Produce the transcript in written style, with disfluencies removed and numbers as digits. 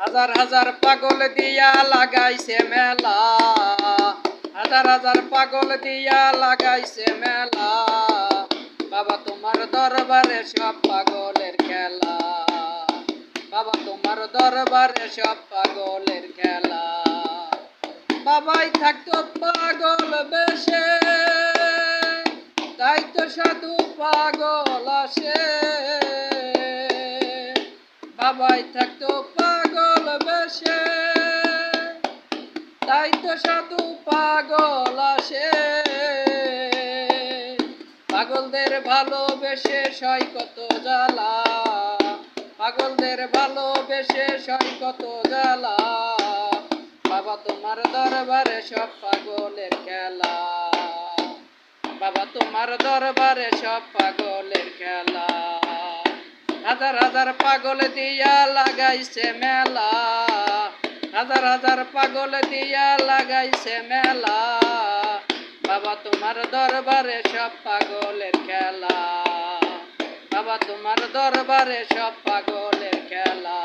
হাজার হাজার পাগল দিয়া লাগাইছে মেলা, হাজার হাজার পাগল দিয়া লাগাইছে মেলা। বাবা তোমার দরবারে সব পাগলের খেলা, বাবা তোমার দরবারে সব পাগলের খেলা। বাবাই থাকতো পাগল বেশে, তাই তো সাধু পাগল আসে। বাবাই থাকতো পাগল বেশে, তাই তো সাধু পাগল আসে। পাগলদের ভালোবেসে সয় কত জ্বালা, পাগলদের ভালোবেসে সয় কত জ্বালা। বাবা তোমার দরবারে সব পাগলের খেলা, বাবা তোমার দরবারে সব পাগলের খেলা। হাজার হাজার পাগল দিয়া লাগাইছে মেলা, হাজার হাজার পাগল দিয়া লাগাইছে মেলা। বাবা তোমার দরবারে সব পাগলের খেলা, বাবা তোমার দরবারে সব পাগলের খেলা।